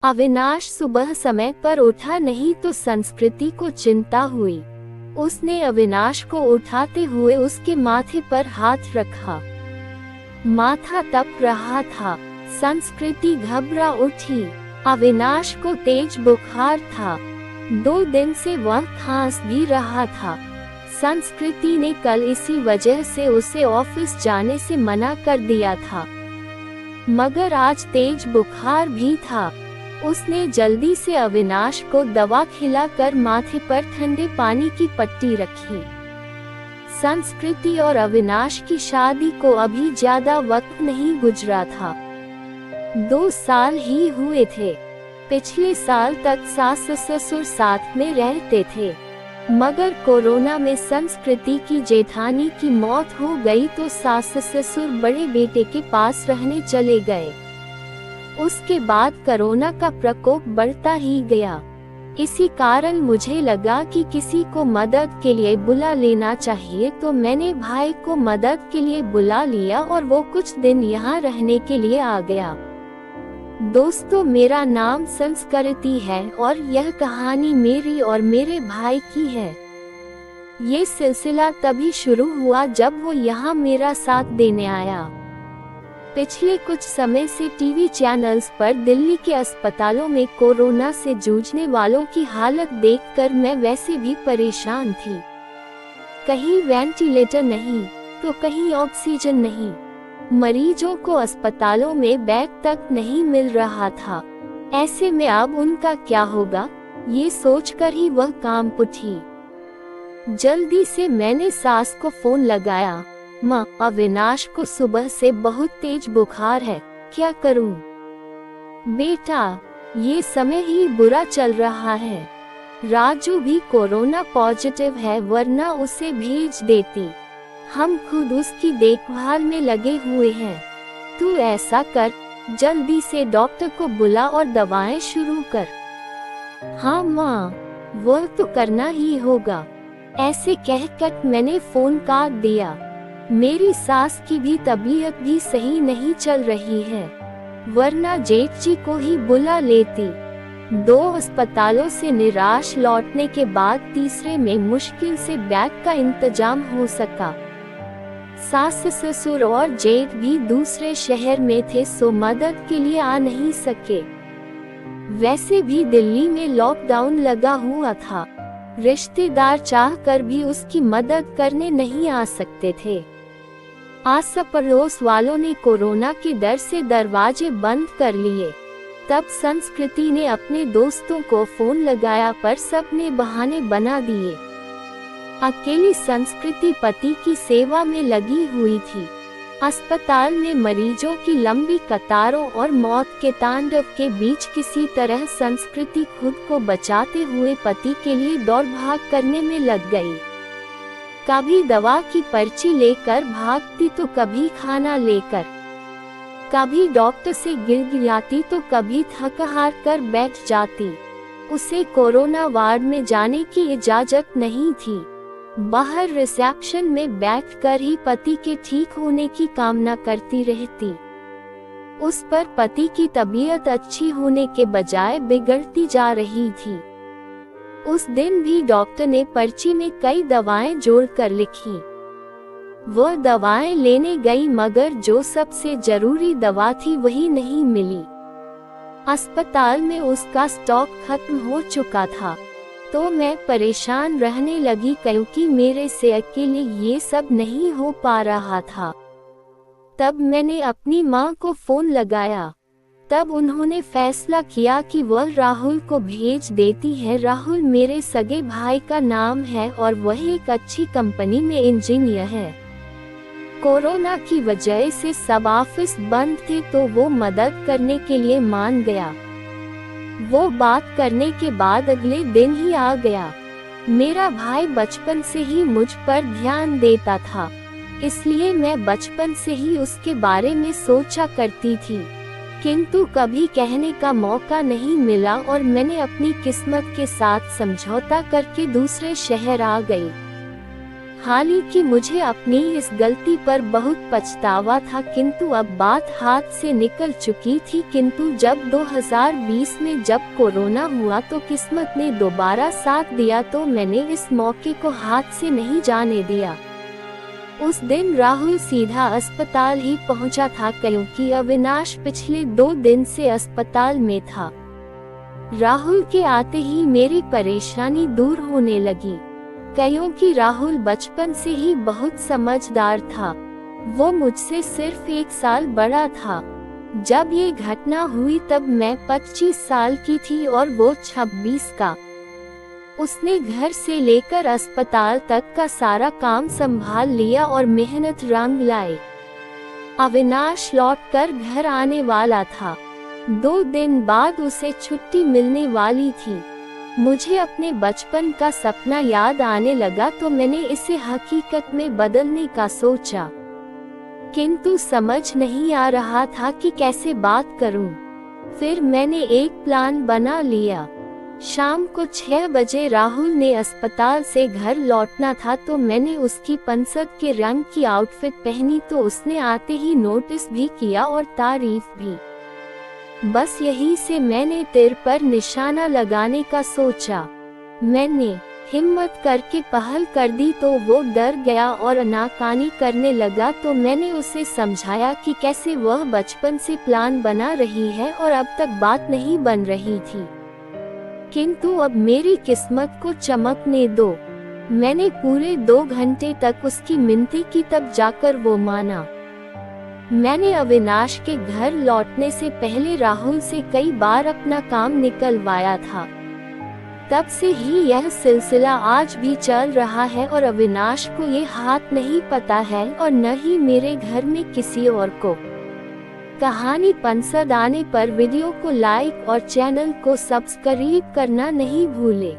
अविनाश सुबह समय पर उठा नहीं तो संस्कृति को चिंता हुई। उसने अविनाश को उठाते हुए उसके माथे पर हाथ रखा। माथा तप रहा था। संस्कृति घबरा उठी। अविनाश को तेज बुखार था। 2 दिन से वह खांस भी रहा था। संस्कृति ने कल इसी वजह से उसे ऑफिस जाने से मना कर दिया था, मगर आज तेज बुखार भी था। उसने जल्दी से अविनाश को दवा खिलाकर माथे पर ठंडे पानी की पट्टी रखी। संस्कृति और अविनाश की शादी को अभी ज्यादा वक्त नहीं गुजरा था। 2 साल ही हुए थे। पिछले साल तक सास ससुर साथ में रहते थे, मगर कोरोना में संस्कृति की जेठानी की मौत हो गई तो सास ससुर बड़े बेटे के पास रहने चले गए। उसके बाद कोरोना का प्रकोप बढ़ता ही गया। इसी कारण मुझे लगा कि किसी को मदद के लिए बुला लेना चाहिए, तो मैंने भाई को मदद के लिए बुला लिया और वो कुछ दिन यहाँ रहने के लिए आ गया। दोस्तों, मेरा नाम संस्कृति है और यह कहानी मेरी और मेरे भाई की है। ये सिलसिला तभी शुरू हुआ जब वो यहाँ मेरा साथ देने आया। पिछले कुछ समय से टीवी चैनल्स पर दिल्ली के अस्पतालों में कोरोना से जूझने वालों की हालत देखकर मैं वैसे भी परेशान थी। कहीं वेंटिलेटर नहीं तो कहीं ऑक्सीजन नहीं। मरीजों को अस्पतालों में बेड तक नहीं मिल रहा था। ऐसे में अब उनका क्या होगा, ये सोचकर ही वह कांप उठी। जल्दी से मैंने सास को फोन लगाया। माँ, अविनाश को सुबह से बहुत तेज बुखार है, क्या करूं? बेटा, ये समय ही बुरा चल रहा है। राजू भी कोरोना पॉजिटिव है, वरना उसे भेज देती। हम खुद उसकी देखभाल में लगे हुए हैं। तू ऐसा कर, जल्दी से डॉक्टर को बुला और दवाएं शुरू कर। हाँ माँ, वह तो करना ही होगा। ऐसे कहकर मैंने फोन काट दिया। मेरी सास की भी तबीयत भी सही नहीं चल रही है, वरना जेठ जी को ही बुला लेती। 2 अस्पतालों से निराश लौटने के बाद तीसरे में मुश्किल से बेड का इंतजाम हो सका। सास ससुर और जेठ भी दूसरे शहर में थे, सो मदद के लिए आ नहीं सके। वैसे भी दिल्ली में लॉकडाउन लगा हुआ था। रिश्तेदार चाहकर भी उसकी मदद करने नहीं आ सकते थे। आस पड़ोस वालों ने कोरोना के डर से दरवाजे बंद कर लिए। तब संस्कृति ने अपने दोस्तों को फोन लगाया, पर सबने बहाने बना दिए। अकेली संस्कृति पति की सेवा में लगी हुई थी। अस्पताल में मरीजों की लंबी कतारों और मौत के तांडव के बीच किसी तरह संस्कृति खुद को बचाते हुए पति के लिए दौड़ भाग करने में लग गई। कभी दवा की पर्ची लेकर भागती तो कभी खाना लेकर, कभी डॉक्टर से गिड़गिड़ाती तो कभी थक हार कर बैठ जाती। उसे कोरोना वार्ड में जाने की इजाजत नहीं थी। बाहर रिसेप्शन में बैठकर ही पति के ठीक होने की कामना करती रहती। उस पर पति की तबीयत अच्छी होने के बजाय बिगड़ती जा रही थी। उस दिन भी डॉक्टर ने पर्ची में कई दवाएं जोड़कर लिखी। वह दवाएं लेने गई, मगर जो सबसे जरूरी दवा थी वही नहीं मिली। अस्पताल में उसका स्टॉक खत्म हो चुका था। तो मैं परेशान रहने लगी, क्योंकि मेरे से अकेले ये सब नहीं हो पा रहा था। तब मैंने अपनी माँ को फोन लगाया। तब उन्होंने फैसला किया कि वह राहुल को भेज देती है। राहुल मेरे सगे भाई का नाम है और वह एक अच्छी कंपनी में इंजीनियर है। कोरोना की वजह से सब ऑफिस बंद थे, तो वो मदद करने के लिए मान गया। वो बात करने के बाद अगले दिन ही आ गया। मेरा भाई बचपन से ही मुझ पर ध्यान देता था, इसलिए मैं बचपन से ही उसके बारे में सोचा करती थी, किंतु कभी कहने का मौका नहीं मिला और मैंने अपनी किस्मत के साथ समझौता करके दूसरे शहर आ गई। हालांकि मुझे अपनी इस गलती पर बहुत पछतावा था, किंतु अब बात हाथ से निकल चुकी थी। किंतु जब 2020 में जब कोरोना हुआ तो किस्मत ने दोबारा साथ दिया, तो मैंने इस मौके को हाथ से नहीं जाने दिया। उस दिन राहुल सीधा अस्पताल ही पहुंचा था, क्योंकि अविनाश पिछले 2 दिन से अस्पताल में था। राहुल के आते ही मेरी परेशानी दूर होने लगी, क्योंकि राहुल बचपन से ही बहुत समझदार था। वो मुझसे सिर्फ 1 साल बड़ा था। जब ये घटना हुई तब मैं 25 साल की थी और वो 26 का। उसने घर से लेकर अस्पताल तक का सारा काम संभाल लिया और मेहनत रंग लाए। अविनाश लौटकर घर आने वाला था। 2 दिन बाद उसे छुट्टी मिलने वाली थी। मुझे अपने बचपन का सपना याद आने लगा, तो मैंने इसे हकीकत में बदलने का सोचा, किंतु समझ नहीं आ रहा था कि कैसे बात करूं। फिर मैंने एक प्लान बना लिया। शाम को 6 बजे राहुल ने अस्पताल से घर लौटना था, तो मैंने उसकी पसंद के रंग की आउटफिट पहनी, तो उसने आते ही नोटिस भी किया और तारीफ भी। बस यही से मैंने तीर पर निशाना लगाने का सोचा। मैंने हिम्मत करके पहल कर दी तो वो डर गया और आनाकानी करने लगा, तो मैंने उसे समझाया कि कैसे वह बचपन से प्लान बना रही है और अब तक बात नहीं बन रही थी। किंतु अब मेरी किस्मत को चमकने दो। मैंने पूरे 2 घंटे तक उसकी मिन्नती की, तब जाकर वो माना। मैंने अविनाश के घर लौटने से पहले राहुल से कई बार अपना काम निकलवाया था। तब से ही यह सिलसिला आज भी चल रहा है और अविनाश को ये हाथ नहीं पता है और न ही मेरे घर में किसी और को। कहानी पसंद आने पर वीडियो को लाइक और चैनल को सब्सक्राइब करना नहीं भूले।